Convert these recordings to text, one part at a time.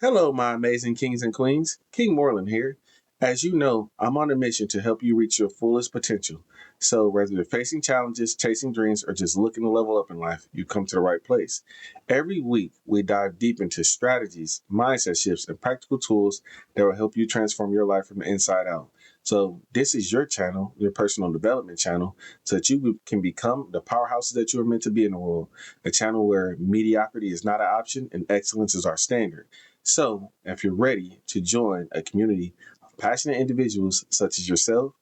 Hello, my amazing kings and queens. King Moreland here. As you know, I'm on a mission to help you reach your fullest potential. So, whether you're facing challenges, chasing dreams, or just looking to level up in life, you come to the right place. Every week, we dive deep into strategies, mindset shifts, and practical tools that will help you transform your life from the inside out. So, this is your channel, your personal development channel, so that you can become the powerhouses that you are meant to be in the world. A channel where mediocrity is not an option and excellence is our standard. So, if you're ready to join a community of passionate individuals such as yourself,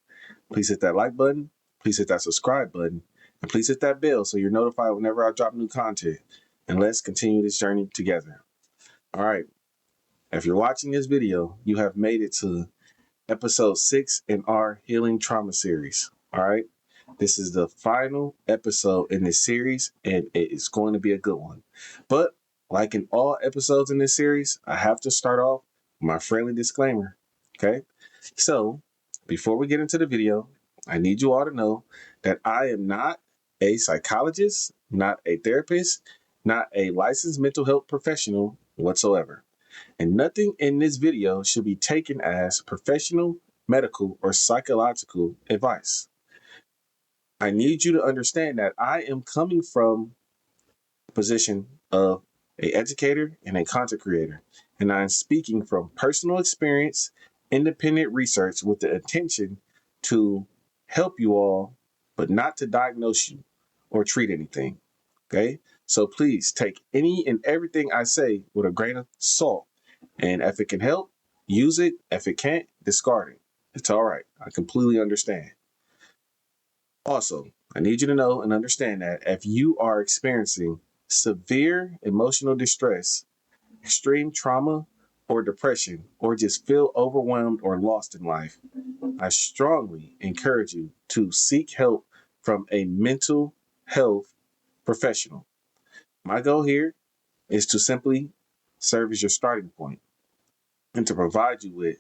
please hit that like button, please hit that subscribe button, and please hit that bell so you're notified whenever I drop new content. And let's continue this journey together. All right. If you're watching this video, you have made it to episode 6 in our healing trauma series. All right. This is the final episode in this series, and it is going to be a good one. But like in all episodes in this series, I have to start off with my friendly disclaimer. Okay. So before we get into the video, I need you all to know that I am not a psychologist, not a therapist, not a licensed mental health professional whatsoever. And nothing in this video should be taken as professional, medical, or psychological advice. I need you to understand that I am coming from a position of an educator and a content creator, and I'm speaking from personal experience, independent research with the intention to help you all, but not to diagnose you or treat anything. Okay? So please take any and everything I say with a grain of salt. And if it can help, use it. If it can't, discard it. It's all right. I completely understand. Also, I need you to know and understand that if you are experiencing severe emotional distress, extreme trauma, or depression, or just feel overwhelmed or lost in life, I strongly encourage you to seek help from a mental health professional. My goal here is to simply serve as your starting point and to provide you with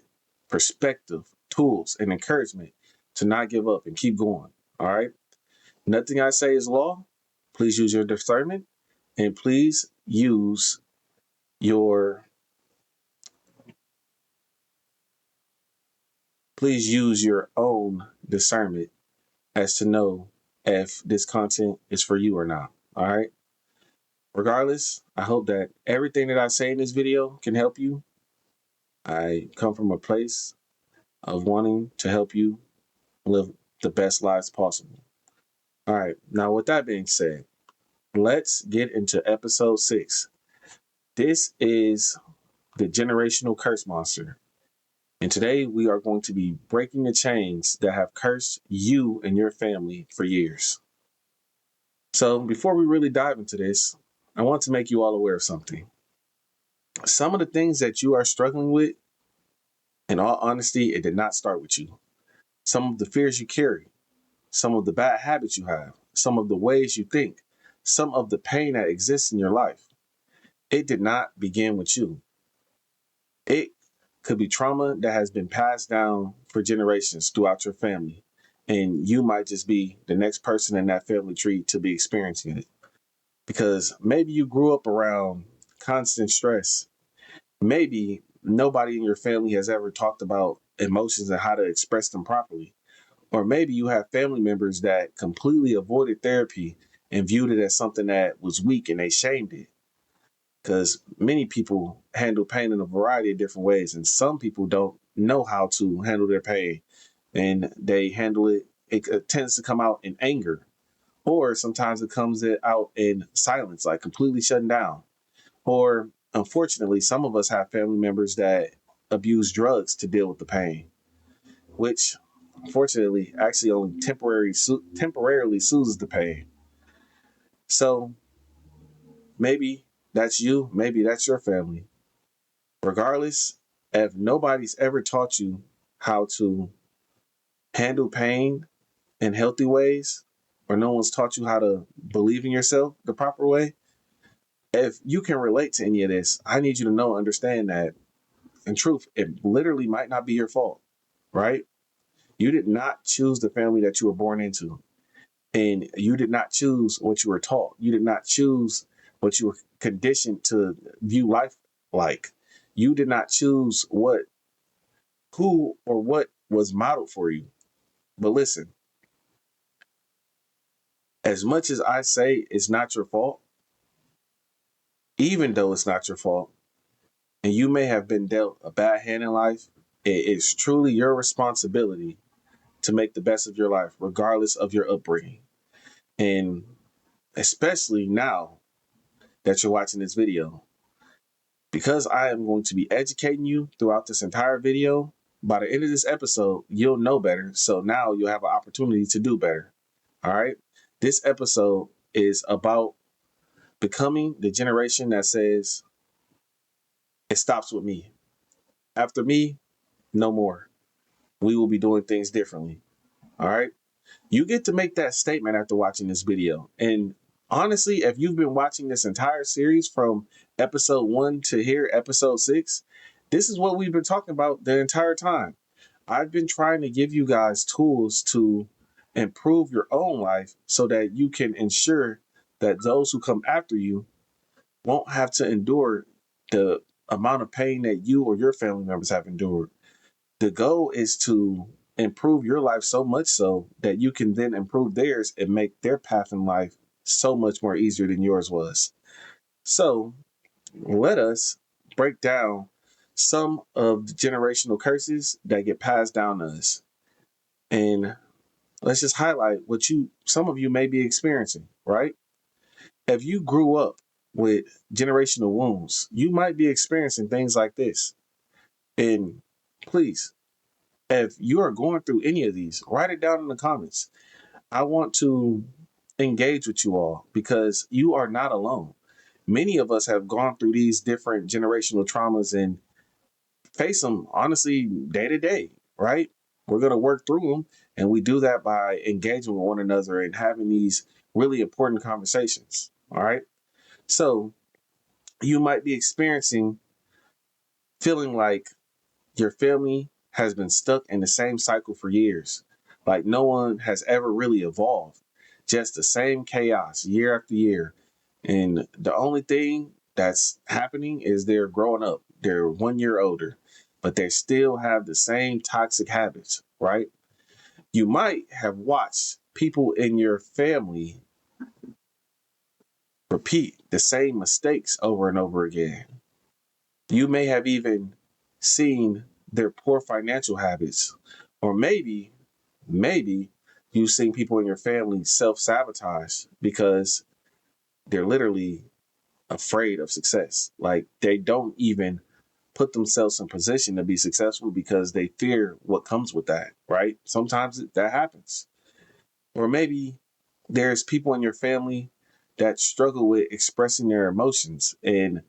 perspective, tools, and encouragement to not give up and keep going. All right. Nothing I say is law. Please use your discernment, and your please use your own discernment as to know if this content is for you or not. All right. Regardless, I hope that everything that I say in this video can help you. I come from a place of wanting to help you live the best lives possible. All right. Now, with that being said, let's get into episode 6. This is the generational curse monster. And today we are going to be breaking the chains that have cursed you and your family for years. So before we really dive into this, I want to make you all aware of something. Some of the things that you are struggling with, in all honesty, it did not start with you. Some of the fears you carry, some of the bad habits you have, some of the ways you think, some of the pain that exists in your life, it did not begin with you. It could be trauma that has been passed down for generations throughout your family. And you might just be the next person in that family tree to be experiencing it. Because maybe you grew up around constant stress. Maybe nobody in your family has ever talked about emotions and how to express them properly. Or maybe you have family members that completely avoided therapy and viewed it as something that was weak and they shamed it. Because many people handle pain in a variety of different ways, and some people don't know how to handle their pain, and they handle it. It tends to come out in anger, or sometimes it comes out in silence, like completely shutting down. Or unfortunately, some of us have family members that abuse drugs to deal with the pain, which unfortunately actually only temporarily soothes the pain. So maybe that's you, maybe that's your family. Regardless, if nobody's ever taught you how to handle pain in healthy ways, or no one's taught you how to believe in yourself the proper way, if you can relate to any of this, I need you to know, understand that in truth, it literally might not be your fault, right? You did not choose the family that you were born into, and you did not choose what you were taught. You did not choose what you were conditioned to view life like. You did not choose who or what was modeled for you. But listen, as much as I say it's not your fault, even though it's not your fault, and you may have been dealt a bad hand in life, it is truly your responsibility to make the best of your life, regardless of your upbringing. And especially now that you're watching this video, because I am going to be educating you throughout this entire video. By the end of this episode, you'll know better. So now you'll have an opportunity to do better. All right. This episode is about becoming the generation that says, it stops with me. After me, no more. We will be doing things differently. All right. You get to make that statement after watching this video. And honestly, if you've been watching this entire series from episode 1 to here, episode 6, this is what we've been talking about the entire time. I've been trying to give you guys tools to improve your own life so that you can ensure that those who come after you won't have to endure the amount of pain that you or your family members have endured. The goal is to improve your life so much so that you can then improve theirs and make their path in life so much more easier than yours was. So let us break down some of the generational curses that get passed down to us. And let's just highlight what some of you may be experiencing, right? If you grew up with generational wounds, you might be experiencing things like this. And please, if you are going through any of these, write it down in the comments. I want to engage with you all because you are not alone. Many of us have gone through these different generational traumas and face them honestly day to day, right? We're going to work through them. And we do that by engaging with one another and having these really important conversations. All right. So you might be experiencing feeling like your family has been stuck in the same cycle for years. Like no one has ever really evolved. Just the same chaos year after year. And the only thing that's happening is they're growing up. They're 1 year older, but they still have the same toxic habits, right? You might have watched people in your family repeat the same mistakes over and over again. You may have even seen their poor financial habits, or maybe you've seen people in your family self-sabotage because they're literally afraid of success. Like they don't even put themselves in position to be successful because they fear what comes with that, right? Sometimes that happens. Or maybe there's people in your family that struggle with expressing their emotions. And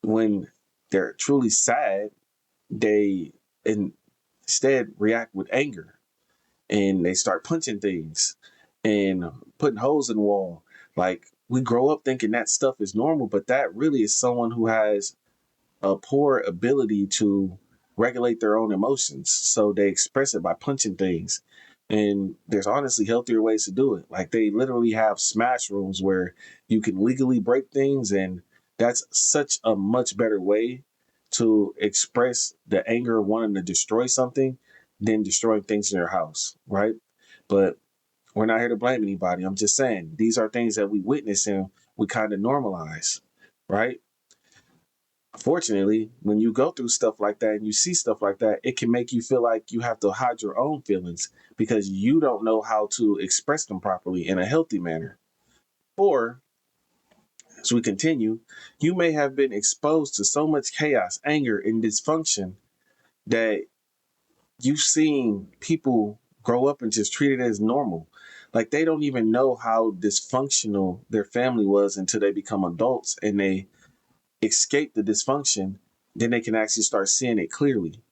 when they're truly sad, they instead react with anger and they start punching things and putting holes in the wall. Like we grow up thinking that stuff is normal, but that really is someone who has a poor ability to regulate their own emotions. So they express it by punching things. And there's honestly healthier ways to do it. Like they literally have smash rooms where you can legally break things. And that's such a much better way to express the anger of wanting to destroy something than destroying things in your house, right? But we're not here to blame anybody. I'm just saying these are things that we witness and we kind of normalize, right? Fortunately, when you go through stuff like that and you see stuff like that, it can make you feel like you have to hide your own feelings because you don't know how to express them properly in a healthy manner. Or, as we continue, you may have been exposed to so much chaos, anger, and dysfunction that you've seen people grow up and just treat it as normal. Like they don't even know how dysfunctional their family was until they become adults and they escape the dysfunction, then they can actually start seeing it clearly.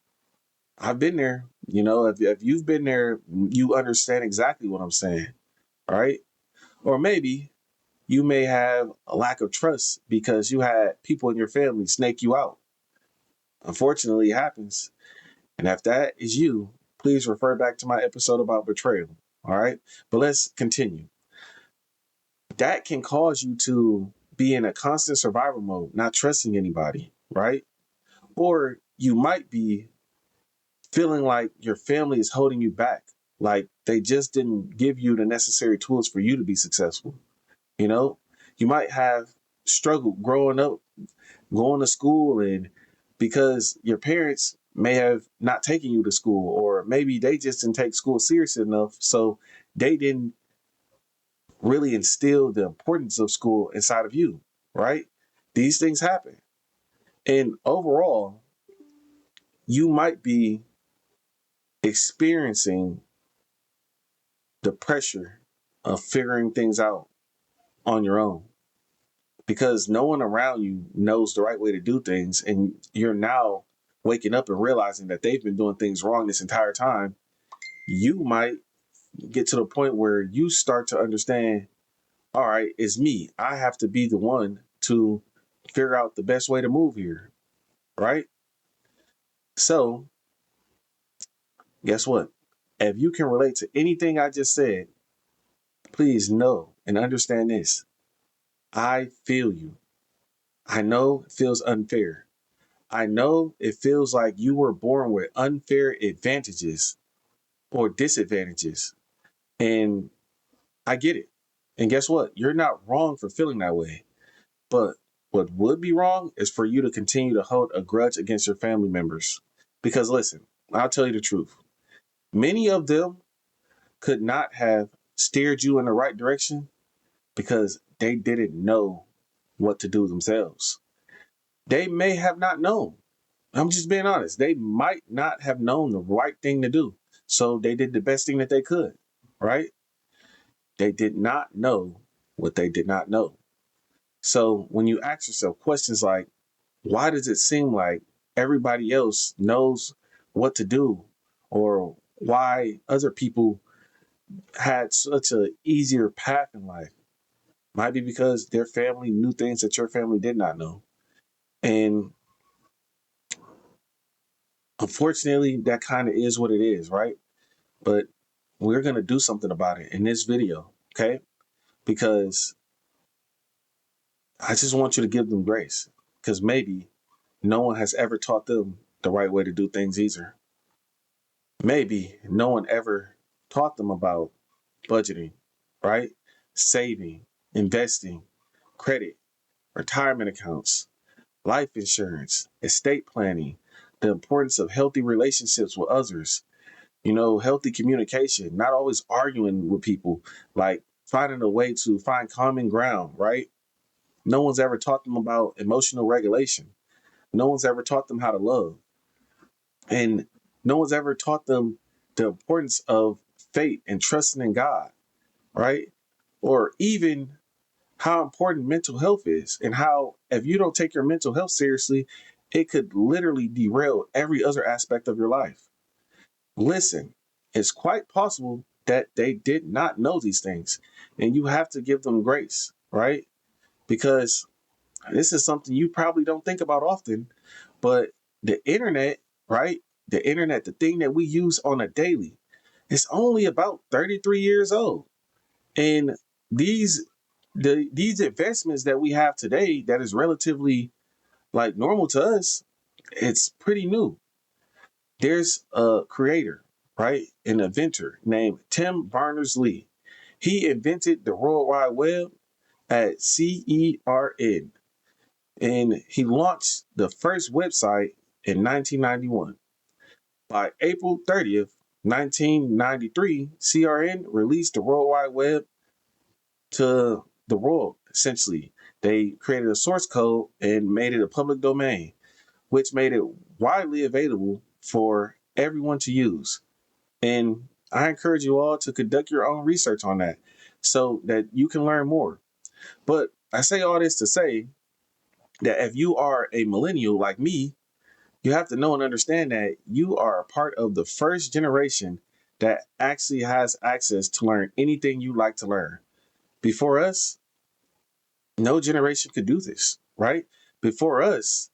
I've been there. If you've been there, you understand exactly what I'm saying. All right. Or maybe you may have a lack of trust because you had people in your family snake you out. Unfortunately, it happens. And if that is you, please refer back to my episode about betrayal. All right. But let's continue. That can cause you to be in a constant survival mode, not trusting anybody, right? Or you might be feeling like your family is holding you back, like they just didn't give you the necessary tools for you to be successful. You know, you might have struggled growing up, going to school, and because your parents may have not taken you to school, or maybe they just didn't take school serious enough. So they didn't really instill the importance of school inside of you, right? These things happen. And overall, you might be experiencing the pressure of figuring things out on your own because no one around you knows the right way to do things. And you're now waking up and realizing that they've been doing things wrong this entire time. You might get to the point where you start to understand, all right, it's me. I have to be the one to figure out the best way to move here, right? So, guess what? If you can relate to anything I just said, please know and understand this. I feel you. I know it feels unfair. I know it feels like you were born with unfair advantages or disadvantages. And I get it. And guess what? You're not wrong for feeling that way. But what would be wrong is for you to continue to hold a grudge against your family members. Because listen, I'll tell you the truth. Many of them could not have steered you in the right direction because they didn't know what to do themselves. They may have not known. I'm just being honest. They might not have known the right thing to do. So they did the best thing that they could, right? They did not know what they did not know. So when you ask yourself questions like, why does it seem like everybody else knows what to do? Or why other people had such a easier path in life? Might be because their family knew things that your family did not know. And unfortunately, that kind of is what it is, right? But we're going to do something about it in this video, okay? Because I just want you to give them grace because maybe no one has ever taught them the right way to do things either. Maybe no one ever taught them about budgeting, right? Saving, investing, credit, retirement accounts, life insurance, estate planning, the importance of healthy relationships with others, healthy communication, not always arguing with people, like finding a way to find common ground, right? No one's ever taught them about emotional regulation. No one's ever taught them how to love. And no one's ever taught them the importance of faith and trusting in God, right? Or even how important mental health is and how if you don't take your mental health seriously, it could literally derail every other aspect of your life. Listen, it's quite possible that they did not know these things, and you have to give them grace, right? Because this is something you probably don't think about often, but the internet, right? The internet, the thing that we use on a daily, it's only about 33 years old. And these these advancements that we have today that is relatively like normal to us, it's pretty new. There's a creator, right? An inventor named Tim Berners-Lee. He invented the World Wide Web at CERN, and he launched the first website in 1991. By April 30th, 1993, CRN released the World Wide Web to the world, essentially. They created a source code and made it a public domain, which made it widely available for everyone to use. And I encourage you all to conduct your own research on that so that you can learn more. But I say all this to say that if you are a millennial like me, you have to know and understand that you are a part of the first generation that actually has access to learn anything you like to learn. Before us, no generation could do this, right? Before us,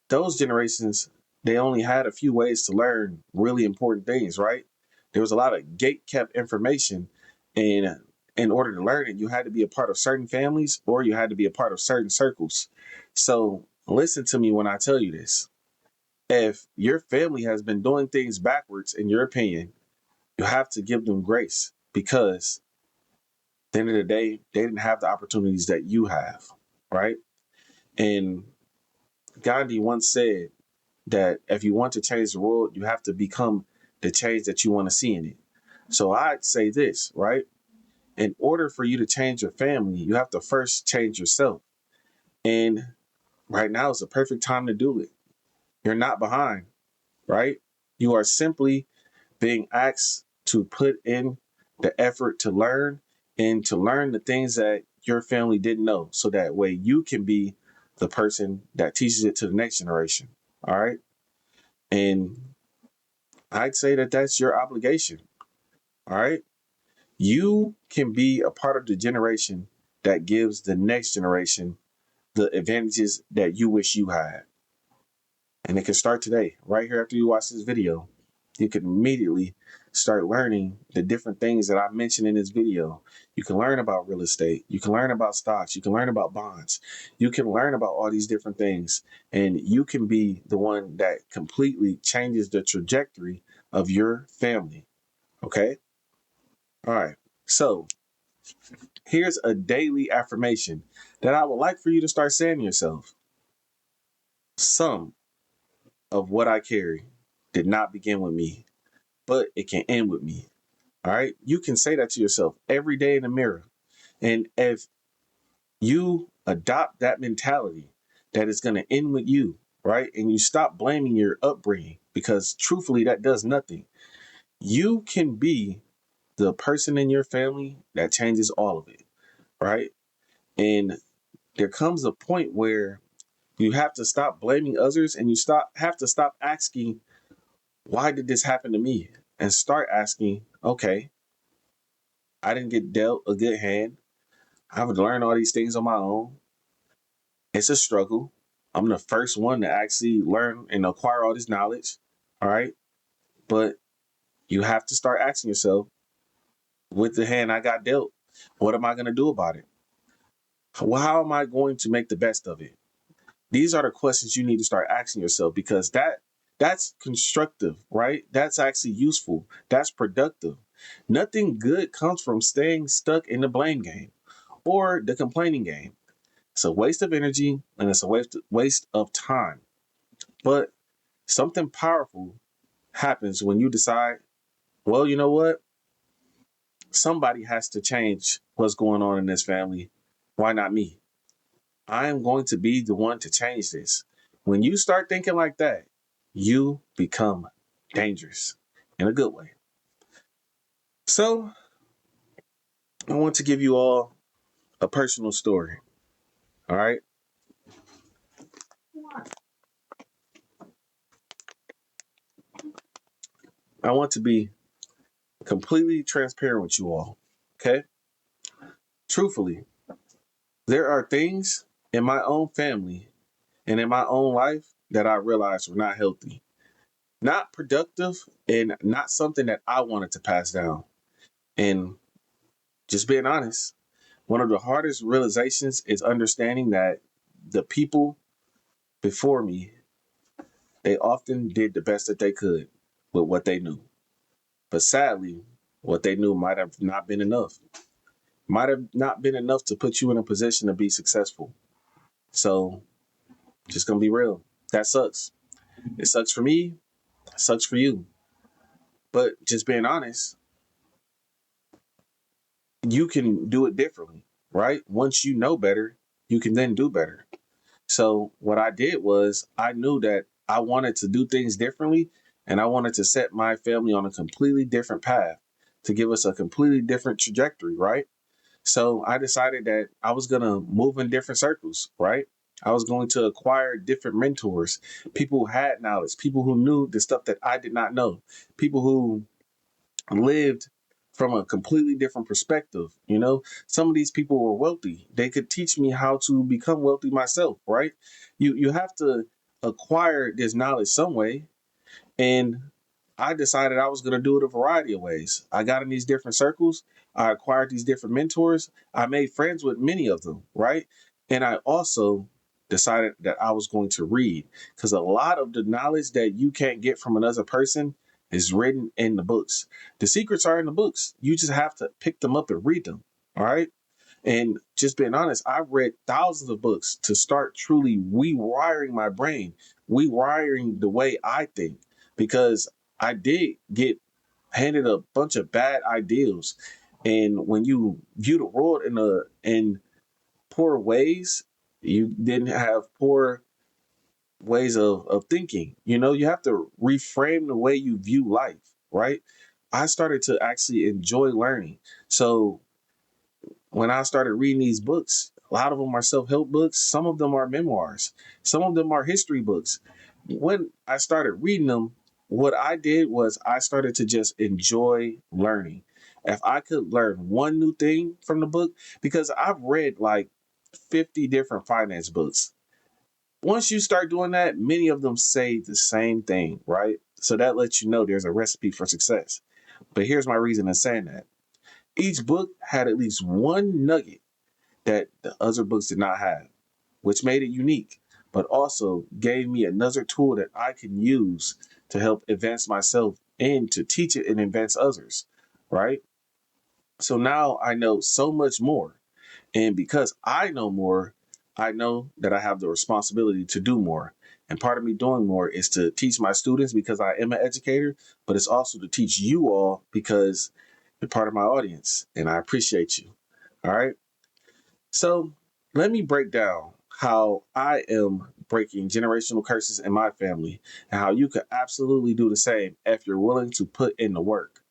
those generations, they only had a few ways to learn really important things, right? There was a lot of gate kept information, and in order to learn it, you had to be a part of certain families or you had to be a part of certain circles. So listen to me when I tell you this. If your family has been doing things backwards, in your opinion, you have to give them grace because at the end of the day, they didn't have the opportunities that you have, right? And Gandhi once said that if you want to change the world, you have to become the change that you want to see in it. So I'd say this, right? In order for you to change your family, you have to first change yourself. And right now is the perfect time to do it. You're not behind, right? You are simply being asked to put in the effort to learn and to learn the things that your family didn't know. So that way you can be the person that teaches it to the next generation. All right. And I'd say that that's your obligation. All right. You can be a part of the generation that gives the next generation the advantages that you wish you had. And it can start today, right here after you watch this video. You can immediately start learning the different things that I mentioned in this video. You can learn about real estate. You can learn about stocks. You can learn about bonds. You can learn about all these different things. And you can be the one that completely changes the trajectory of your family. Okay? All right. So here's a daily affirmation that I would like for you to start saying to yourself. Some of what I carry did not begin with me, but it can end with me. All right. You can say that to yourself every day in the mirror. And if you adopt that mentality that it's going to end with you, right? And you stop blaming your upbringing because truthfully, that does nothing. You can be the person in your family that changes all of it, right? And there comes a point where you have to stop blaming others and you have to stop asking, why did this happen to me? And start asking, okay, I didn't get dealt a good hand. I have to learn all these things on my own. It's a struggle. I'm the first one to actually learn and acquire all this knowledge. All right. But you have to start asking yourself, with the hand I got dealt, what am I going to do about it? How am I going to make the best of it? These are the questions you need to start asking yourself because that's constructive, right? That's actually useful. That's productive. Nothing good comes from staying stuck in the blame game or the complaining game. It's a waste of energy and it's a waste of time. But something powerful happens when you decide, well, you know what? Somebody has to change what's going on in this family. Why not me? I am going to be the one to change this. When you start thinking like that, you become dangerous in a good way. So, I want to give you all a personal story. All right. I want to be completely transparent with you all. Okay. Truthfully, there are things in my own family and in my own life that I realized were not healthy, not productive, and not something that I wanted to pass down. And just being honest, one of the hardest realizations is understanding that the people before me, they often did the best that they could with what they knew. But sadly, what they knew might have not been enough. Might have not been enough to put you in a position to be successful. So, just gonna be real. That sucks. It sucks for me. It sucks for you. But just being honest, you can do it differently, right? Once you know better, you can then do better. So what I did was I knew that I wanted to do things differently and I wanted to set my family on a completely different path to give us a completely different trajectory, right? So I decided that I was going to move in different circles, right? I was going to acquire different mentors, people who had knowledge, people who knew the stuff that I did not know, people who lived from a completely different perspective. You know, some of these people were wealthy. They could teach me how to become wealthy myself, right? You have to acquire this knowledge some way. And I decided I was going to do it a variety of ways. I got in these different circles. I acquired these different mentors. I made friends with many of them, right? And I also decided that I was going to read, because a lot of the knowledge that you can't get from another person is written in the books. The secrets are in the books. You just have to pick them up and read them. All right. And just being honest, I've read thousands of books to start truly rewiring my brain, rewiring the way I think, because I did get handed a bunch of bad ideals. And when you view the world in poor ways, you didn't have poor ways of thinking. You have to reframe the way you view life, right? I started to actually enjoy learning. So when I started reading these books, a lot of them are self-help books, some of them are memoirs, some of them are history books. When I started reading them, what I did was I started to just enjoy learning. If I could learn one new thing from the book, because I've read like 50 different finance books. Once you start doing that, many of them say the same thing, right? So that lets you know there's a recipe for success. But here's my reason in saying that. Each book had at least one nugget that the other books did not have, which made it unique, but also gave me another tool that I can use to help advance myself and to teach it and advance others, right? So now I know so much more. And because I know more, I know that I have the responsibility to do more. And part of me doing more is to teach my students because I am an educator, but it's also to teach you all because you're part of my audience and I appreciate you. All right. So let me break down how I am breaking generational curses in my family and how you could absolutely do the same if you're willing to put in the work.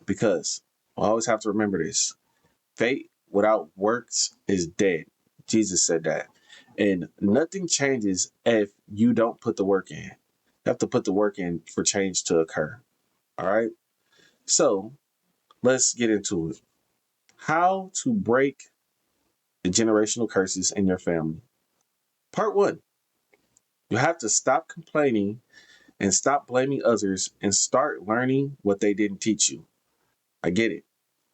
Because I always have to remember this. Faith without works is dead. Jesus said that. And nothing changes if you don't put the work in. You have to put the work in for change to occur. All right. So let's get into it. How to break the generational curses in your family. Part one, you have to stop complaining and stop blaming others and start learning what they didn't teach you. I get it.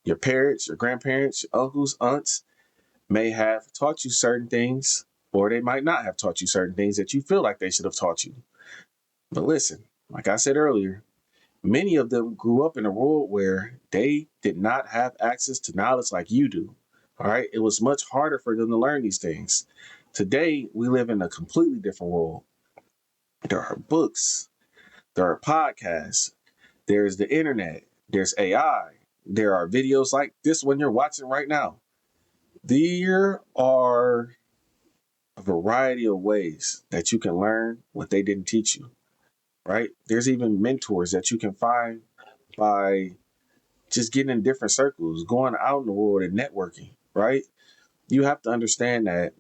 Your parents, your grandparents, your uncles, aunts, may have taught you certain things, or they might not have taught you certain things that you feel like they should have taught you. But listen, like I said earlier, many of them grew up in a world where they did not have access to knowledge like you do. All right. It was much harder for them to learn these things. Today, we live in a completely different world. There are books, there are podcasts, there's the internet, there's AI, there are videos like this one you're watching right now. There are a variety of ways that you can learn what they didn't teach you, right? There's even mentors that you can find by just getting in different circles, going out in the world and networking, right? You have to understand that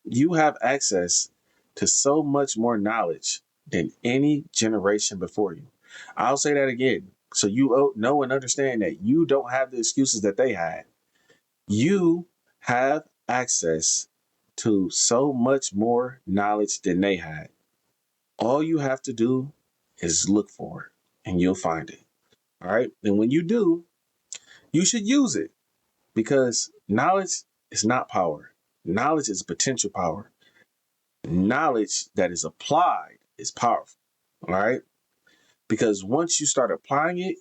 you have access to so much more knowledge than any generation before you. I'll say that again. So you know and understand that you don't have the excuses that they had. You have access to so much more knowledge than they had. All you have to do is look for it and you'll find it. All right. And when you do, you should use it because knowledge is not power. Knowledge is potential power. Knowledge that is applied is powerful. All right. Because once you start applying it,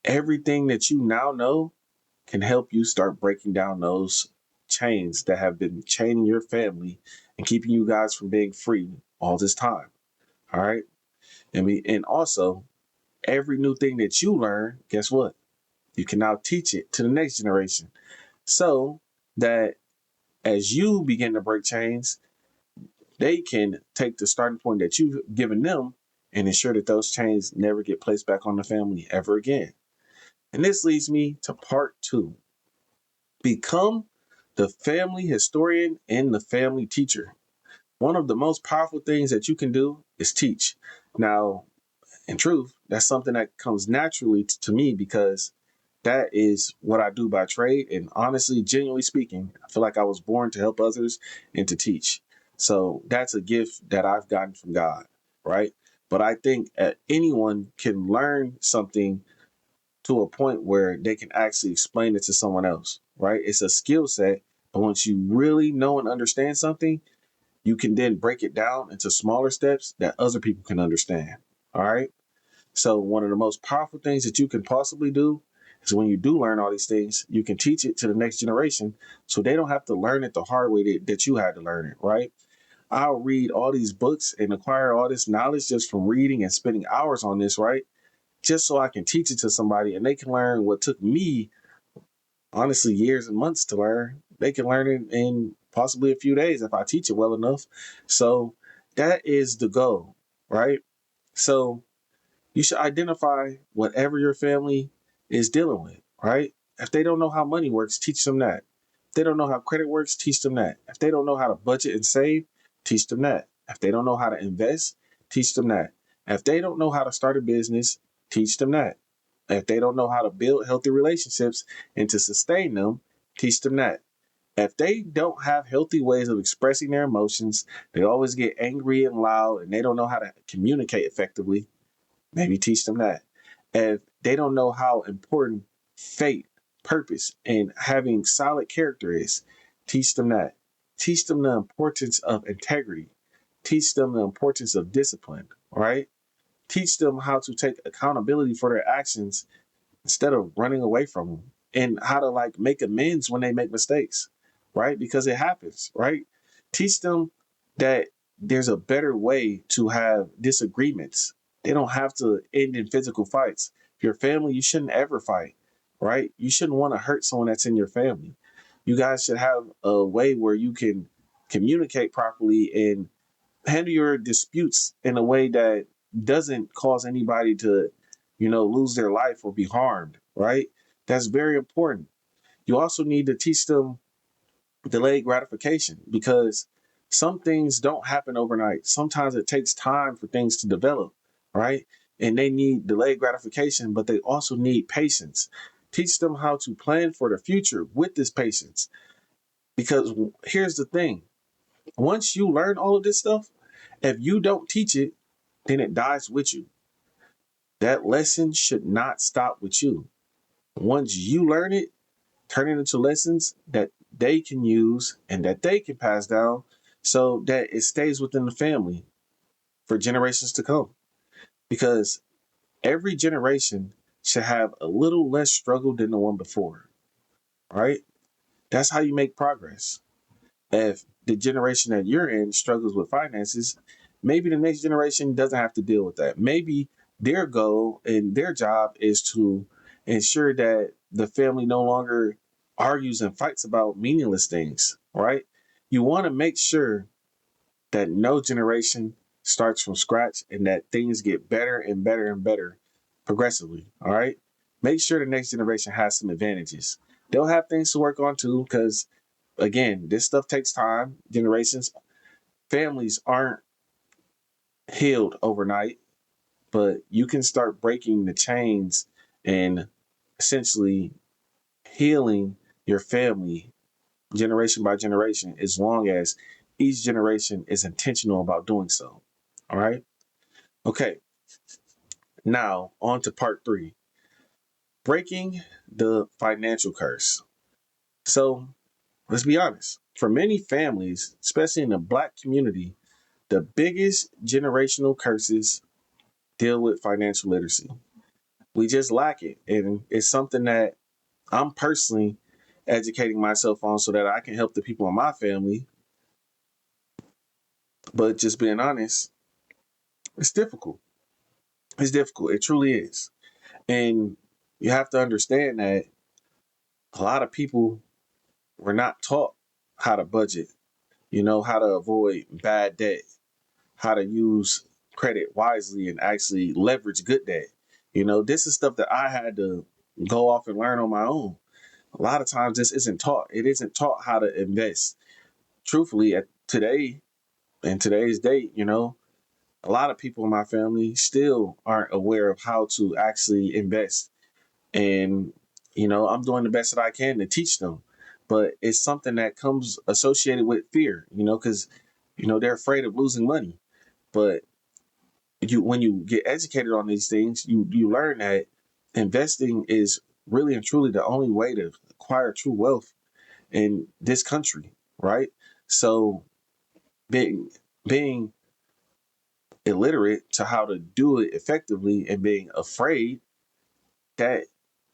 everything that you now know can help you start breaking down those chains that have been chaining your family and keeping you guys from being free all this time. All right. And also, every new thing that you learn, guess what? You can now teach it to the next generation. So that as you begin to break chains, they can take the starting point that you've given them and ensure that those chains never get placed back on the family ever again. And this leads me to part two. Become the family historian and the family teacher. One of the most powerful things that you can do is teach. Now, in truth, that's something that comes naturally to me because that is what I do by trade. And honestly, genuinely speaking, I feel like I was born to help others and to teach. So that's a gift that I've gotten from God, right? But I think anyone can learn something to a point where they can actually explain it to someone else, right? It's a skill set, but once you really know and understand something, you can then break it down into smaller steps that other people can understand. All right. So one of the most powerful things that you can possibly do is when you do learn all these things, you can teach it to the next generation so they don't have to learn it the hard way that you had to learn it, right? I'll read all these books and acquire all this knowledge just from reading and spending hours on this, right? Just so I can teach it to somebody and they can learn what took me, honestly, years and months to learn. They can learn it in possibly a few days if I teach it well enough. So that is the goal, right? So you should identify whatever your family is dealing with, right? If they don't know how money works, teach them that. If they don't know how credit works, teach them that. If they don't know how to budget and save, teach them that. If they don't know how to invest, teach them that. If they don't know how to start a business, teach them that. If they don't know how to build healthy relationships and to sustain them, teach them that. If they don't have healthy ways of expressing their emotions, they always get angry and loud and they don't know how to communicate effectively, maybe teach them that. If they don't know how important faith, purpose, and having solid character is, teach them that. Teach them the importance of integrity. Teach them the importance of discipline, right? Teach them how to take accountability for their actions instead of running away from them, and how to like make amends when they make mistakes, right? Because it happens, right? Teach them that there's a better way to have disagreements. They don't have to end in physical fights. If your family, you shouldn't ever fight, right? You shouldn't want to hurt someone that's in your family. You guys should have a way where you can communicate properly and handle your disputes in a way that doesn't cause anybody to, lose their life or be harmed, right? That's very important. You also need to teach them delayed gratification because some things don't happen overnight. Sometimes it takes time for things to develop, right? And they need delayed gratification, but they also need patience. Teach them how to plan for the future with this patience. Because here's the thing, once you learn all of this stuff, if you don't teach it, then it dies with you. That lesson should not stop with you. Once you learn it, turn it into lessons that they can use and that they can pass down so that it stays within the family for generations to come. Because every generation should have a little less struggle than the one before, right? That's how you make progress. If the generation that you're in struggles with finances, maybe the next generation doesn't have to deal with that. Maybe their goal and their job is to ensure that the family no longer argues and fights about meaningless things, right? You want to make sure that no generation starts from scratch and that things get better and better and better progressively, all right? Make sure the next generation has some advantages. They'll have things to work on too, because again, this stuff takes time, generations. Families aren't healed overnight, but you can start breaking the chains and essentially healing your family generation by generation as long as each generation is intentional about doing so. All right. Okay. Now, on to part 3, breaking the financial curse. So, let's be honest. For many families, especially in the Black community, the biggest generational curses deal with financial literacy. We just lack it. And it's something that I'm personally educating myself on so that I can help the people in my family. But just being honest, it's difficult. It's difficult. It truly is. And you have to understand that a lot of people were not taught how to budget, how to avoid bad debt, how to use credit wisely and actually leverage good debt. This is stuff that I had to go off and learn on my own. A lot of times this isn't taught. It isn't taught how to invest. Truthfully, at today, in today's date, a lot of people in my family still aren't aware of how to actually invest. And, I'm doing the best that I can to teach them. But it's something that comes associated with fear, because, they're afraid of losing money. But when you get educated on these things, you learn that investing is really and truly the only way to acquire true wealth in this country, right? So being being illiterate to how to do it effectively and being afraid, that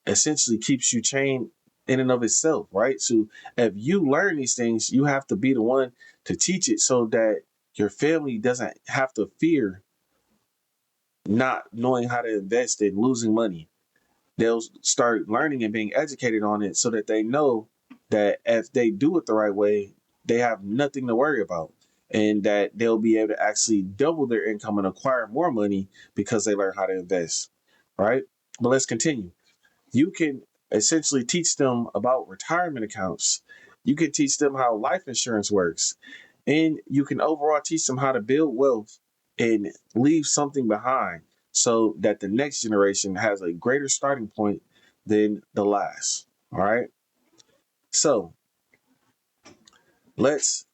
essentially keeps you chained in and of itself, right? So if you learn these things, you have to be the one to teach it so that your family doesn't have to fear not knowing how to invest and losing money. They'll start learning and being educated on it so that they know that if they do it the right way, they have nothing to worry about, and that they'll be able to actually double their income and acquire more money because they learn how to invest, right? But let's continue. You can essentially teach them about retirement accounts. You can teach them how life insurance works. And you can overall teach them how to build wealth and leave something behind so that the next generation has a greater starting point than the last. All right. So let's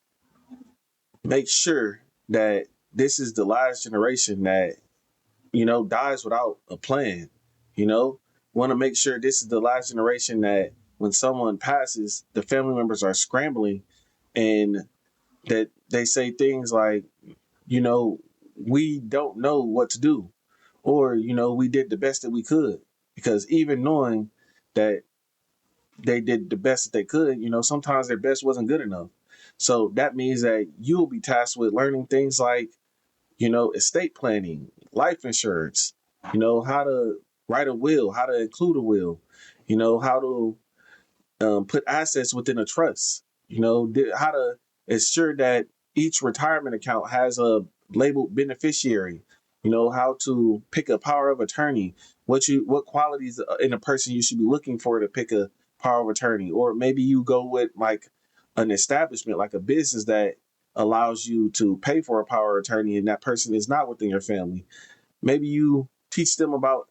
make sure that this is the last generation that, dies without a plan. Want to make sure this is the last generation that when someone passes, the family members are scrambling and that they say things like, you know, we don't know what to do, or, we did the best that we could. Because even knowing that they did the best that they could, sometimes their best wasn't good enough. So that means that you'll be tasked with learning things like, estate planning, life insurance, how to write a will, how to include a will, how to put assets within a trust, how to ensure that each retirement account has a labeled beneficiary, how to pick a power of attorney, what qualities in a person you should be looking for to pick a power of attorney. Or maybe you go with like an establishment, like a business that allows you to pay for a power of attorney and that person is not within your family. Maybe you teach them about,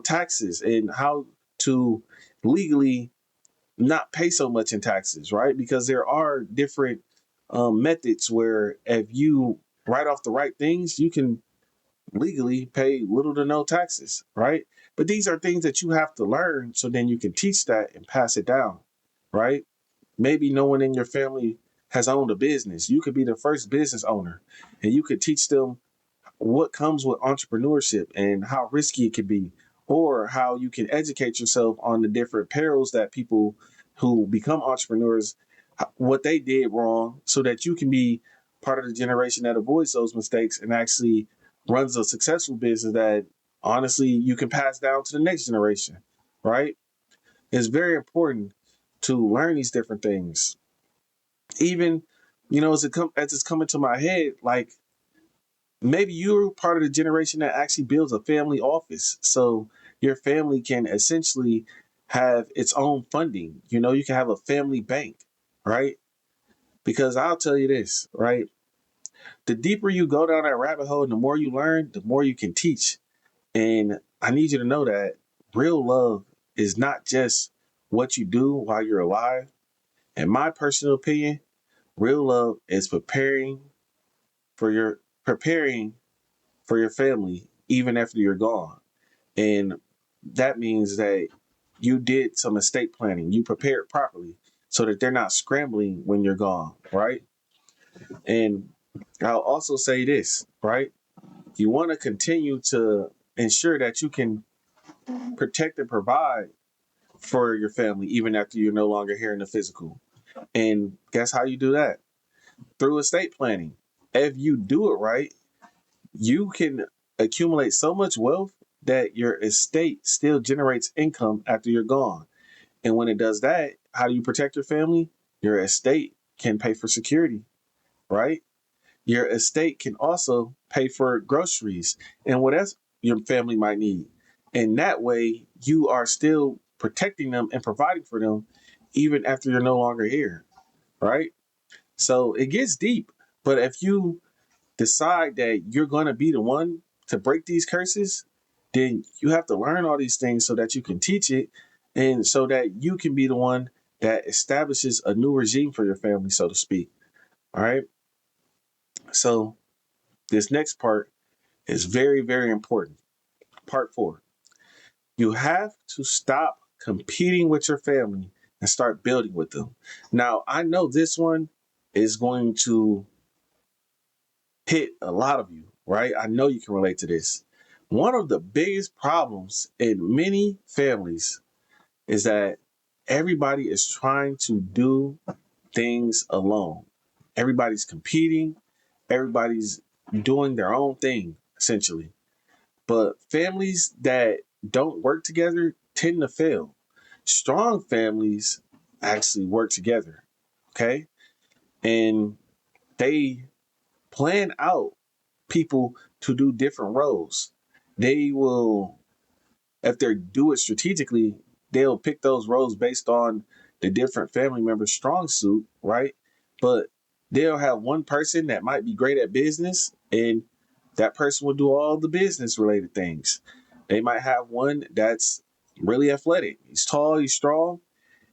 taxes and how to legally not pay so much in taxes, right? Because there are different methods where if you write off the right things, you can legally pay little to no taxes, right? But these are things that you have to learn so then you can teach that and pass it down, right? Maybe no one in your family has owned a business. You could be the first business owner and you could teach them what comes with entrepreneurship and how risky it can be, or how you can educate yourself on the different perils that people who become entrepreneurs, what they did wrong, so that you can be part of the generation that avoids those mistakes and actually runs a successful business that honestly you can pass down to the next generation, right? It's very important to learn these different things. Even, as it's coming to my head, like maybe you're part of the generation that actually builds a family office so your family can essentially have its own funding. You can have a family bank, right? Because I'll tell you this, right? The deeper you go down that rabbit hole and the more you learn, the more you can teach. And I need you to know that real love is not just what you do while you're alive. In my personal opinion, real love is preparing for your family even after you're gone. And that means that you did some estate planning. You prepared properly so that they're not scrambling when you're gone, right? And I'll also say this, right? You want to continue to ensure that you can protect and provide for your family even after you're no longer here in the physical. And guess how you do that? Through estate planning. If you do it right, you can accumulate so much wealth that your estate still generates income after you're gone. And when it does that, how do you protect your family? Your estate can pay for security, right? Your estate can also pay for groceries and what else your family might need. And that way, you are still protecting them and providing for them even after you're no longer here, right? So it gets deep. But if you decide that you're going to be the one to break these curses, then you have to learn all these things so that you can teach it and so that you can be the one that establishes a new regime for your family, so to speak. All right. So this next part is very, very important. Part 4. You have to stop competing with your family and start building with them. Now, I know this one is going to hit a lot of you, right? I know you can relate to this. One of the biggest problems in many families is that everybody is trying to do things alone. Everybody's competing, everybody's doing their own thing, essentially. But families that don't work together tend to fail. Strong families actually work together, okay? And they plan out people to do different roles. They will, if they do it strategically, they'll pick those roles based on the different family members' strong suit, right? But they'll have one person that might be great at business, and that person will do all the business related things. They might have one that's really athletic. He's tall, he's strong,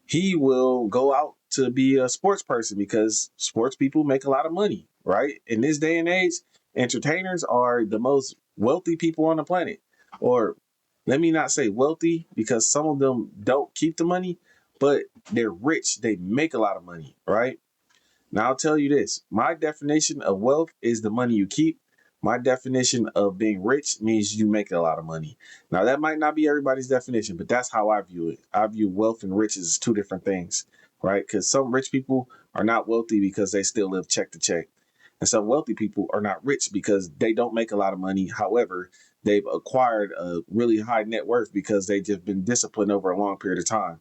he will go out to be a sports person because sports people make a lot of money, right? In this day and age, entertainers are the most wealthy people on the planet. Or let me not say wealthy because some of them don't keep the money, but they're rich. They make a lot of money, right? Now, I'll tell you this, my definition of wealth is the money you keep. My definition of being rich means you make a lot of money. Now, that might not be everybody's definition, but that's how I view it. I view wealth and riches as two different things, right? Because some rich people are not wealthy because they still live check to check. And some wealthy people are not rich because they don't make a lot of money. However, they've acquired a really high net worth because they've just been disciplined over a long period of time.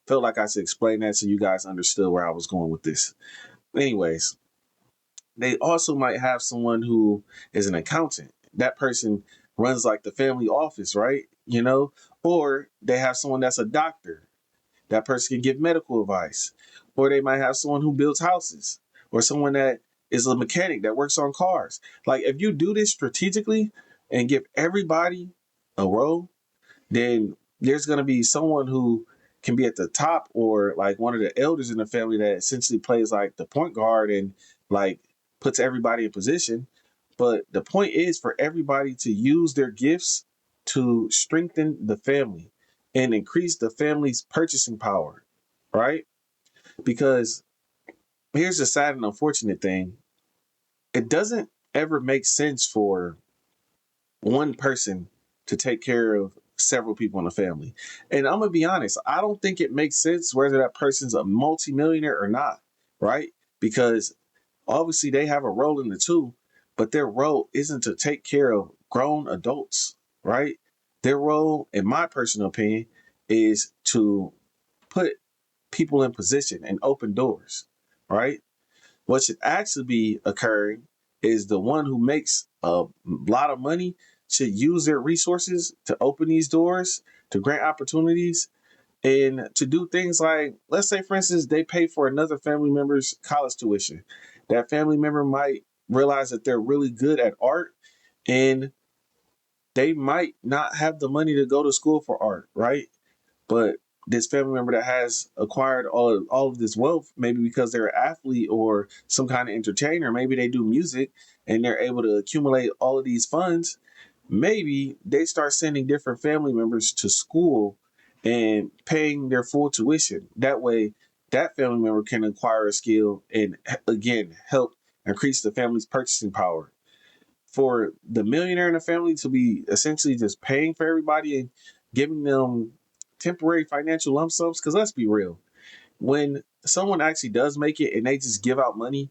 Felt like I should explain that so you guys understood where I was going with this. Anyways, they also might have someone who is an accountant. That person runs like the family office, right? Or they have someone that's a doctor. That person can give medical advice. Or they might have someone who builds houses, or someone that is a mechanic that works on cars. Like if you do this strategically and give everybody a role, then there's going to be someone who can be at the top or like one of the elders in the family that essentially plays like the point guard and like puts everybody in position. But the point is for everybody to use their gifts to strengthen the family and increase the family's purchasing power, right? Because here's the sad and unfortunate thing, it doesn't ever make sense for one person to take care of several people in the family. And I'm gonna be honest, I don't think it makes sense whether that person's a multimillionaire or not, right? Because obviously they have a role in the two, but their role isn't to take care of grown adults, right? Their role, in my personal opinion, is to put people in position and open doors, right? What should actually be occurring is the one who makes a lot of money should use their resources to open these doors, to grant opportunities, and to do things like, let's say, for instance, they pay for another family member's college tuition. That family member might realize that they're really good at art and they might not have the money to go to school for art, right? But this family member that has acquired all of this wealth, maybe because they're an athlete or some kind of entertainer, maybe they do music and they're able to accumulate all of these funds, maybe they start sending different family members to school and paying their full tuition. That way, that family member can acquire a skill and again help increase the family's purchasing power. For the millionaire in the family to be essentially just paying for everybody and giving them temporary financial lump sums, because let's be real, when someone actually does make it and they just give out money,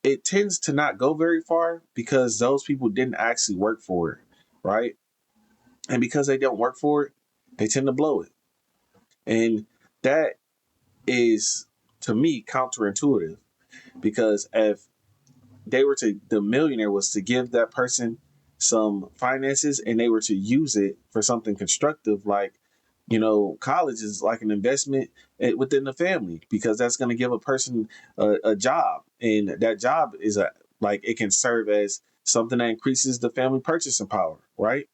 it tends to not go very far because those people didn't actually work for it, right? And because they don't work for it, they tend to blow it. And that is, to me, counterintuitive because if the millionaire was to give that person some finances and they were to use it for something constructive, like, college is like an investment within the family because that's going to give a person a job. And that job is like, it can serve as something that increases the family purchasing power, right?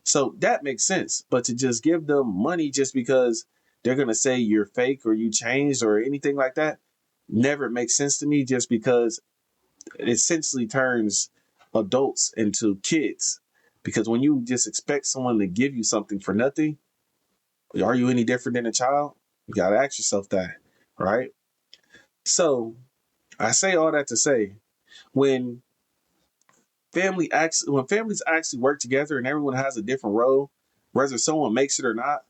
So that makes sense. But to just give them money just because they're going to say you're fake or you changed or anything like that never makes sense to me, just because it essentially turns adults into kids. Because when you just expect someone to give you something for nothing, are you any different than a child? You got to ask yourself that, right? So I say all that to say, when when families actually work together and everyone has a different role, whether someone makes it or not,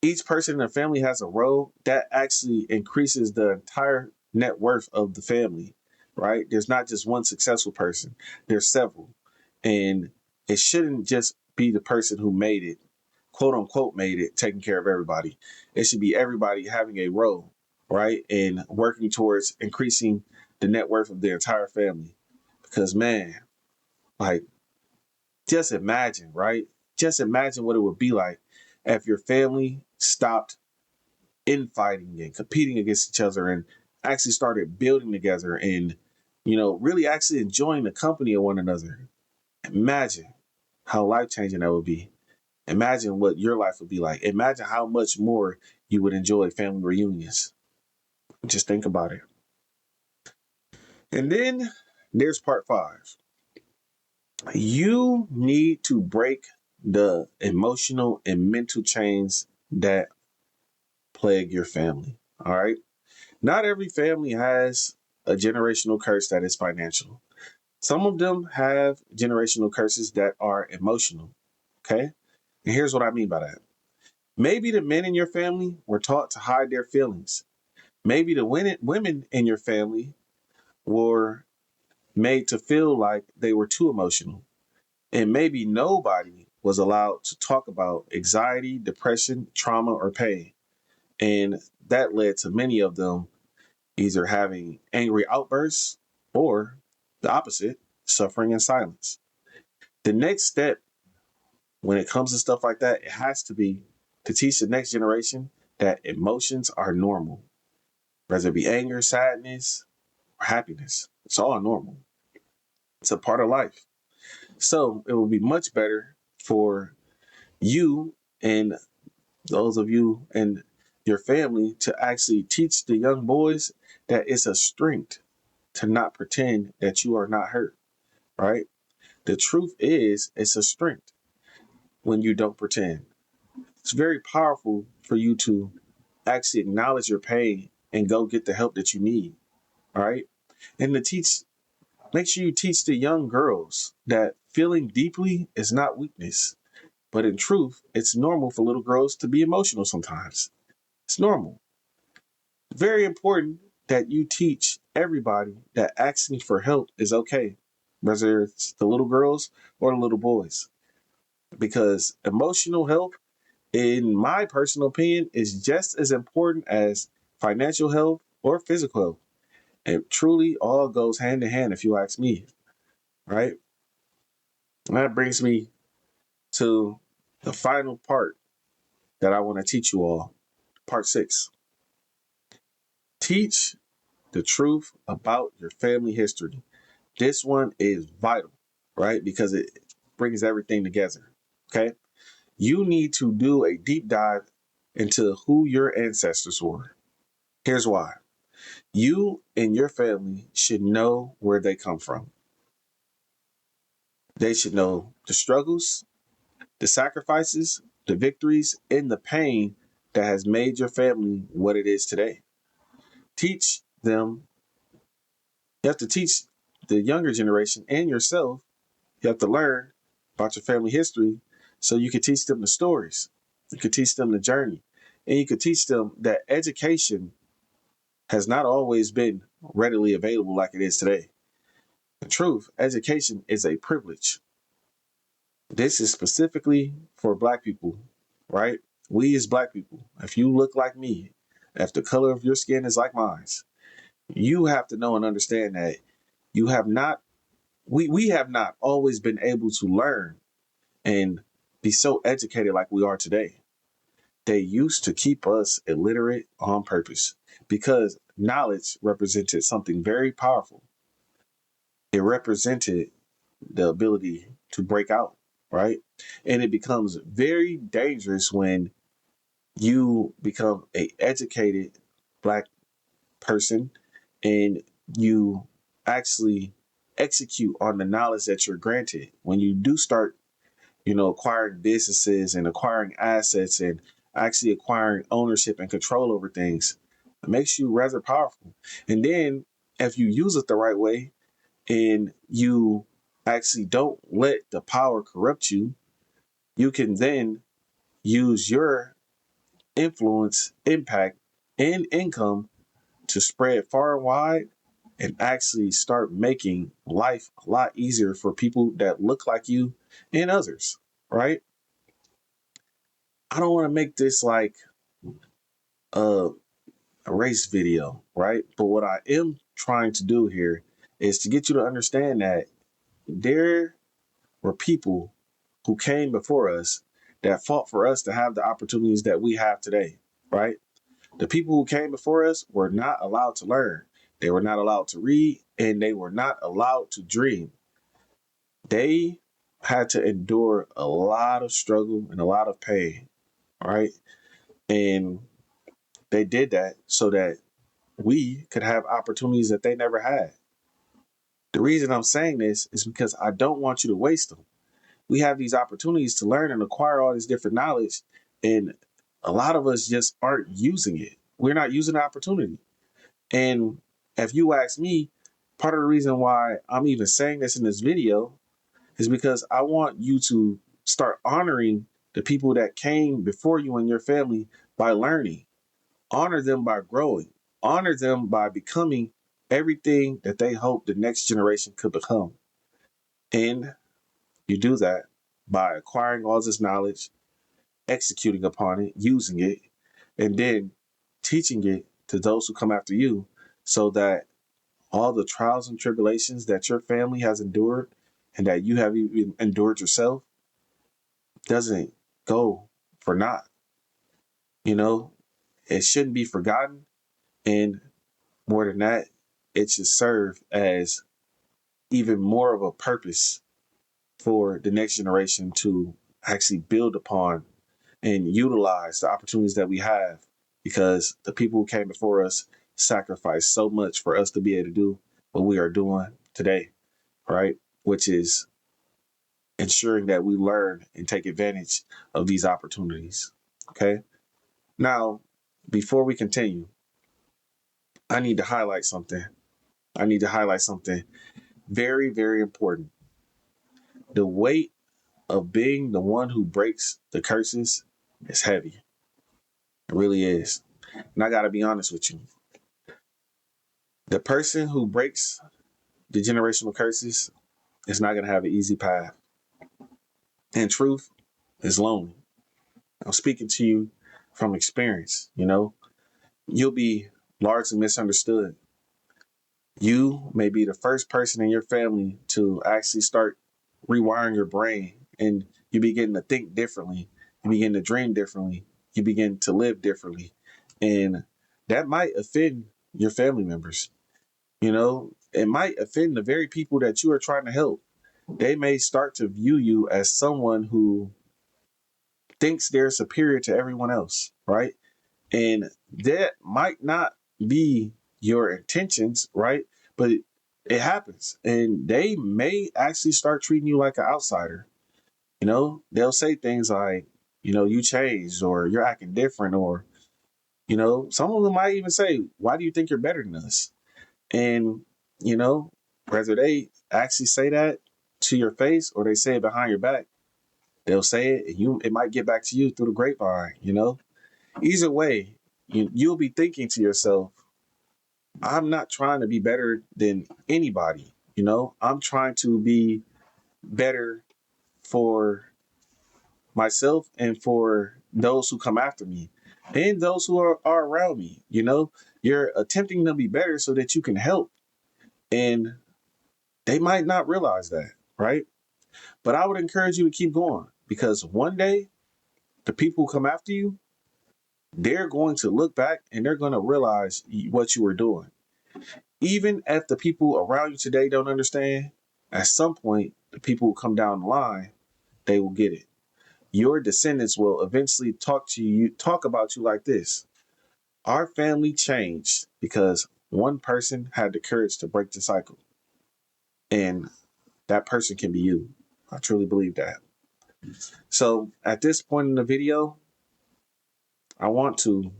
each person in the family has a role that actually increases the entire net worth of the family, right? There's not just one successful person, there's several. And it shouldn't just be the person who made it, quote unquote, made it, taking care of everybody. It should be everybody having a role, right? And working towards increasing the net worth of the entire family. Because, man, like, just imagine, right? Just imagine what it would be like if your family stopped infighting and competing against each other and actually started building together and, really actually enjoying the company of one another. Imagine how life changing that would be. Imagine what your life would be like. Imagine how much more you would enjoy family reunions. Just think about it. And then there's part 5. You need to break the emotional and mental chains that plague your family. All right. Not every family has a generational curse that is financial. Some of them have generational curses that are emotional. Okay. And here's what I mean by that. Maybe the men in your family were taught to hide their feelings. Maybe the women in your family were made to feel like they were too emotional. And maybe nobody was allowed to talk about anxiety, depression, trauma, or pain. And that led to many of them either having angry outbursts or the opposite, suffering in silence. The next step when it comes to stuff like that, it has to be to teach the next generation that emotions are normal, whether it be anger, sadness, or happiness. It's all normal. It's a part of life. So it would be much better for you and those of you and your family to actually teach the young boys that it's a strength to not pretend that you are not hurt, right? The truth is, it's a strength when you don't pretend. It's very powerful for you to actually acknowledge your pain and go get the help that you need, all right? And to teach, make sure you teach the young girls that feeling deeply is not weakness, but in truth, it's normal for little girls to be emotional sometimes. It's normal. Very important that you teach everybody that asking for help is okay, whether it's the little girls or the little boys. Because emotional health, in my personal opinion, is just as important as financial health or physical health. It truly all goes hand in hand, if you ask me, right? And that brings me to the final part that I want to teach you all, part 6. Teach the truth about your family history. This one is vital, right? Because it brings everything together. Okay. You need to do a deep dive into who your ancestors were. Here's why. You and your family should know where they come from. They should know the struggles, the sacrifices, the victories, and the pain that has made your family what it is today. Teach them. You have to teach the younger generation and yourself. You have to learn about your family history so you can teach them the stories. You can teach them the journey. And you can teach them that education has not always been readily available like it is today. The truth, education is a privilege. This is specifically for Black people, right? We as Black people, if you look like me, if the color of your skin is like mine, you have to know and understand that you have not, we have not always been able to learn and be so educated like we are today. They used to keep us illiterate on purpose because knowledge represented something very powerful. It represented the ability to break out, right? And it becomes very dangerous when you become a educated Black person and you actually execute on the knowledge that you're granted. When you do start acquiring businesses and acquiring assets and actually acquiring ownership and control over things. It makes you rather powerful. And then if you use it the right way and you Actually, don't let the power corrupt you. You can then use your influence, impact, and income to spread far and wide and actually start making life a lot easier for people that look like you and others, right? I don't want to make this like a, a race video, right? But what I am trying to do here is to get you to understand that there were people who came before us that fought for us to have the opportunities that we have today, right? The people who came before us were not allowed to learn. They were not allowed to read, and they were not allowed to dream. They had to endure a lot of struggle and a lot of pain, right? And they did that so that we could have opportunities that they never had. The reason I'm saying this is because I don't want you to waste them. We have these opportunities to learn and acquire all this different knowledge, and a lot of us just aren't using it. We're not using the opportunity. And if you ask me, part of the reason why I'm even saying this in this video is because I want you to start honoring the people that came before you and your family by learning. Honor them by growing. Honor them by becoming everything that they hope the next generation could become. And you do that by acquiring all this knowledge, executing upon it, using it, and then teaching it to those who come after you so that all the trials and tribulations that your family has endured and that you have even endured yourself doesn't go for naught. You know, it shouldn't be forgotten. And more than that, it should serve as even more of a purpose for the next generation to actually build upon and utilize the opportunities that we have because the people who came before us sacrificed so much for us to be able to do what we are doing today, right? Which is ensuring that we learn and take advantage of these opportunities. Okay. Now, before we continue, I need to highlight something. I need to highlight something very, very important. The weight of being the one who breaks the curses is heavy. It really is. And I got to be honest with you. The person who breaks the generational curses is not going to have an easy path. And truth is lonely. I'm speaking to you from experience, you'll be largely misunderstood. You may be the first person in your family to actually start rewiring your brain and you begin to think differently. You begin to dream differently. You begin to live differently. And that might offend your family members. It might offend the very people that you are trying to help. They may start to view you as someone who thinks they're superior to everyone else, right? And that might not be your intentions, right? But it happens. And they may actually start treating you like an outsider. They'll say things like, you changed or you're acting different, or, some of them might even say, why do you think you're better than us? And, you know, whether they actually say that to your face or they say it behind your back, they'll say it and it might get back to you through the grapevine. Either way, you'll be thinking to yourself, I'm not trying to be better than anybody. I'm trying to be better for myself and for those who come after me and those who are around me. You're attempting to be better so that you can help. And they might not realize that, right? But I would encourage you to keep going because one day the people who come after you, they're going to look back and they're going to realize what you were doing. Even if the people around you today don't understand, at some point, the people who come down the line, they will get it. Your descendants will eventually talk about you like this. Our family changed because one person had the courage to break the cycle. And that person can be you. I truly believe that. So at this point in the video, I want to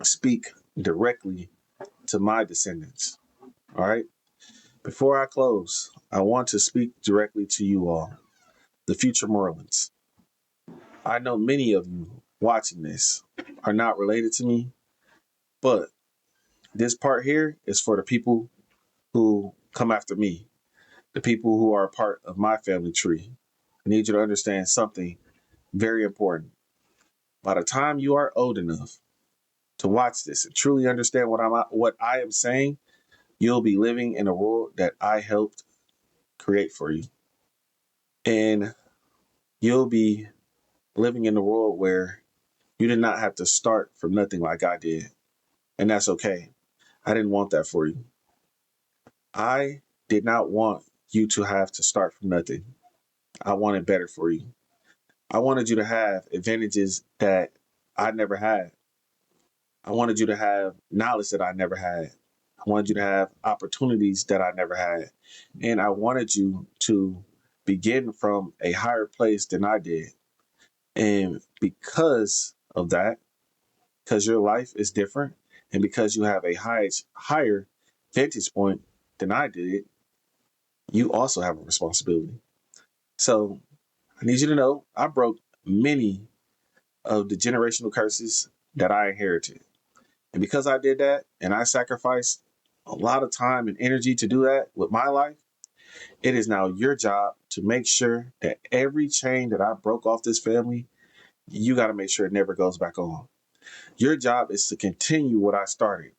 speak directly to my descendants. All right. Before I close, I want to speak directly to you all, the future Merlins. I know many of you watching this are not related to me, but this part here is for the people who come after me, the people who are a part of my family tree. I need you to understand something very important. By the time you are old enough to watch this and truly understand what I am saying, you'll be living in a world that I helped create for you. And you'll be living in a world where you did not have to start from nothing like I did. And that's okay. I didn't want that for you. I did not want you to have to start from nothing. I wanted better for you. I wanted you to have advantages that I never had. I wanted you to have knowledge that I never had. I wanted you to have opportunities that I never had. And I wanted you to begin from a higher place than I did. And because of that, because your life is different and because you have a higher vantage point than I did, you also have a responsibility. So I need you to know I broke many of the generational curses that I inherited. And because I did that and I sacrificed a lot of time and energy to do that with my life, it is now your job to make sure that every chain that I broke off this family, you got to make sure it never goes back on. Your job is to continue what I started,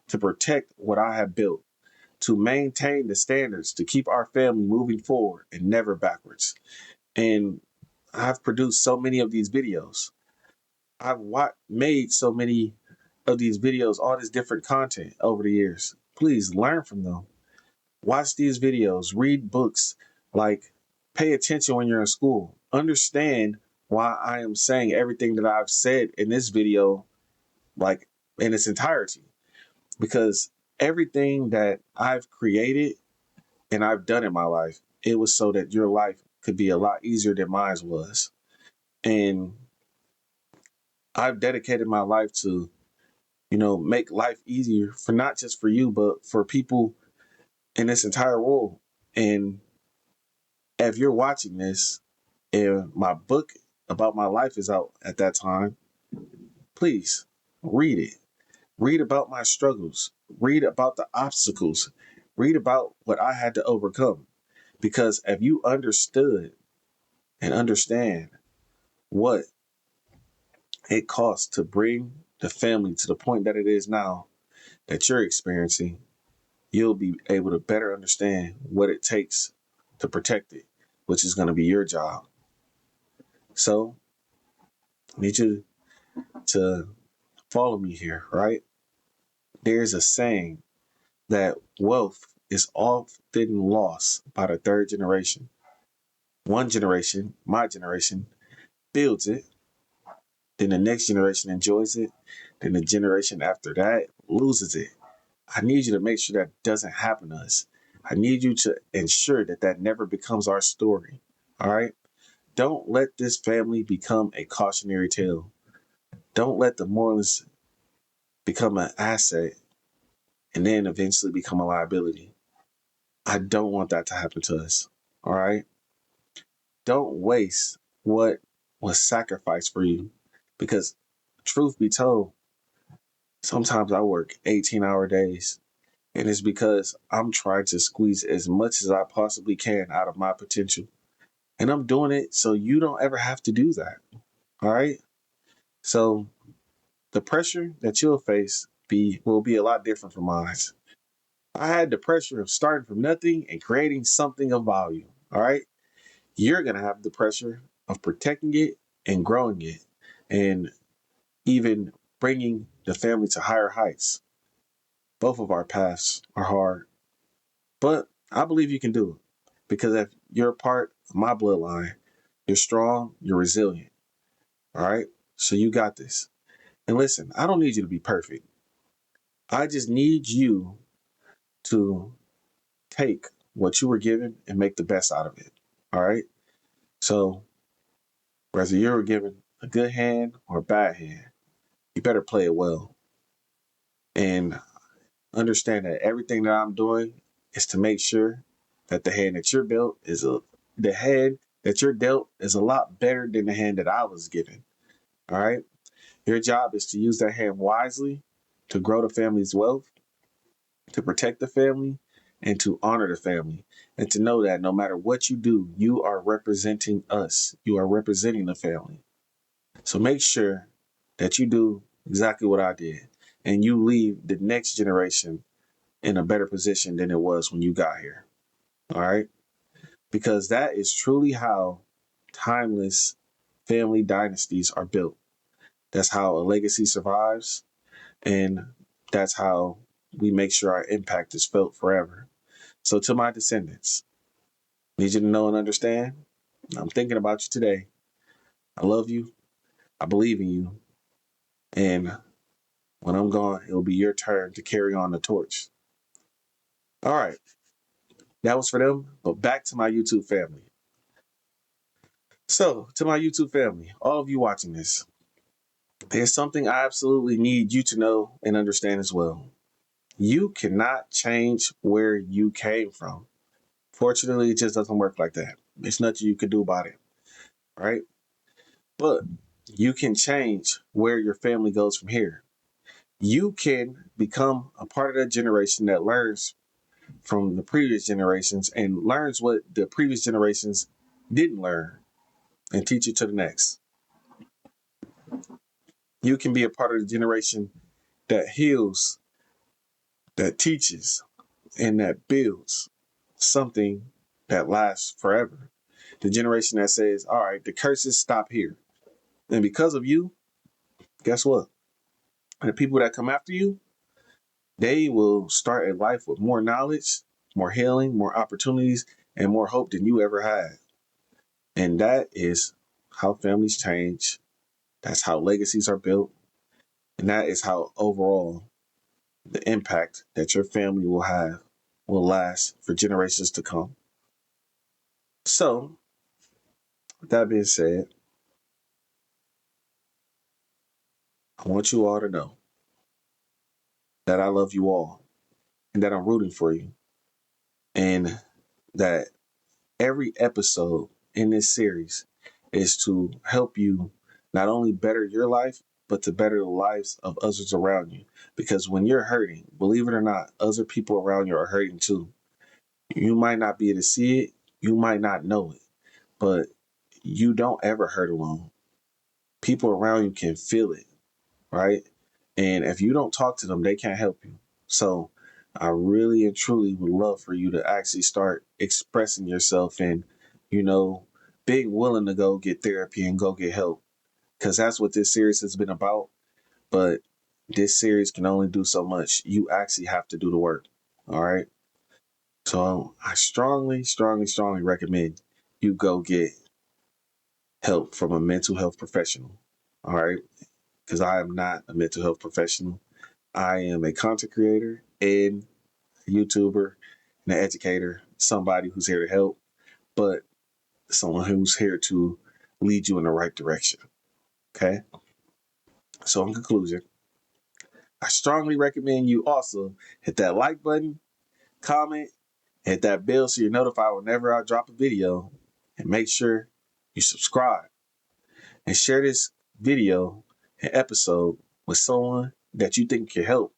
to protect what I have built, to maintain the standards, to keep our family moving forward and never backwards. And I've produced so many of these videos. I've made so many of these videos, all this different content over the years. Please learn from them. Watch these videos, read books, like pay attention when you're in school. Understand why I am saying everything that I've said in this video, like in its entirety. Because everything that I've created and I've done in my life, it was so that your life could be a lot easier than mine was. And I've dedicated my life to, make life easier for not just for you, but for people in this entire world. And if you're watching this and my book about my life is out at that time, please read it. Read about my struggles. Read about the obstacles. Read about what I had to overcome. Because if you understood and understand what it costs to bring the family to the point that it is now that you're experiencing, you'll be able to better understand what it takes to protect it, which is going to be your job. So I need you to follow me here, right? There's a saying that wealth is often lost by the third generation. One generation, my generation, builds it, then the next generation enjoys it, then the generation after that loses it. I need you to make sure that doesn't happen to us. I need you to ensure that that never becomes our story. All right? Don't let this family become a cautionary tale. Don't let the Morlands become an asset and then eventually become a liability. I don't want that to happen to us. All right? Don't waste what was sacrificed for you because, truth be told, sometimes I work 18-hour days. And it's because I'm trying to squeeze as much as I possibly can out of my potential. And I'm doing it so you don't ever have to do that. All right? So the pressure that you'll face will be a lot different from mine. I had the pressure of starting from nothing and creating something of value. All right? You're going to have the pressure of protecting it and growing it and even bringing the family to higher heights. Both of our paths are hard, but I believe you can do it because if you're a part of my bloodline, you're strong, you're resilient. All right? So you got this. And listen, I don't need you to be perfect. I just need you to take what you were given and make the best out of it. All right? So whether you were given a good hand or a bad hand, you better play it well. And understand that everything that I'm doing is to make sure that the hand that you're dealt is the hand that you're dealt is a lot better than the hand that I was given. All right. Your job is to use that hand wisely to grow the family's wealth, to protect the family, and to honor the family. And to know that no matter what you do, you are representing us. You are representing the family. So make sure that you do exactly what I did and you leave the next generation in a better position than it was when you got here. All right. Because that is truly how timeless family dynasties are built. That's how a legacy survives. And that's how we make sure our impact is felt forever. So to my descendants, need you to know and understand, I'm thinking about you today. I love you. I believe in you. And when I'm gone, it'll be your turn to carry on the torch. All right. That was for them. But back to my YouTube family. So, to my YouTube family, all of you watching this, there's something I absolutely need you to know and understand as well. You cannot change where you came from. Fortunately, it just doesn't work like that. There's nothing you can do about it, right? But you can change where your family goes from here. You can become a part of that generation that learns from the previous generations and learns what the previous generations didn't learn and teach it to the next. You can be a part of the generation that heals, that teaches, and that builds something that lasts forever. The generation that says, all right, the curses stop here. And because of you, guess what? The people that come after you, they will start a life with more knowledge, more healing, more opportunities, and more hope than you ever had. And that is how families change. That's how legacies are built. And that is how overall the impact that your family will have will last for generations to come. So, with that being said, I want you all to know that I love you all and that I'm rooting for you. And that every episode in this series is to help you not only better your life, but to better the lives of others around you. Because when you're hurting, believe it or not, other people around you are hurting too. You might not be able to see it, you might not know it, but you don't ever hurt alone. People around you can feel it, right? And if you don't talk to them, they can't help you. So I really and truly would love for you to actually start expressing yourself and, you know, being willing to go get therapy and go get help. Because that's what this series has been about. But this series can only do so much. You actually have to do the work. All right. So I strongly, strongly, strongly recommend you go get help from a mental health professional. All right. Because I am not a mental health professional. I am a content creator and a YouTuber and an educator, somebody who's here to help, but someone who's here to lead you in the right direction. Okay. So in conclusion, I strongly recommend you also hit that like button, comment, hit that bell so you're notified whenever I drop a video, and make sure you subscribe and share this video and episode with someone that you think can help.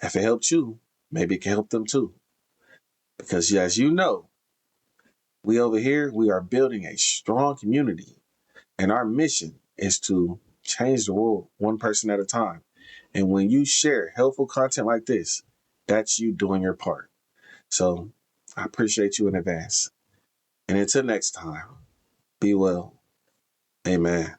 If it helped you, maybe it can help them too. Because as you know, we over here, we are building a strong community. And our mission is to change the world one person at a time. And when you share helpful content like this, that's you doing your part. So I appreciate you in advance. And until next time, be well. Amen.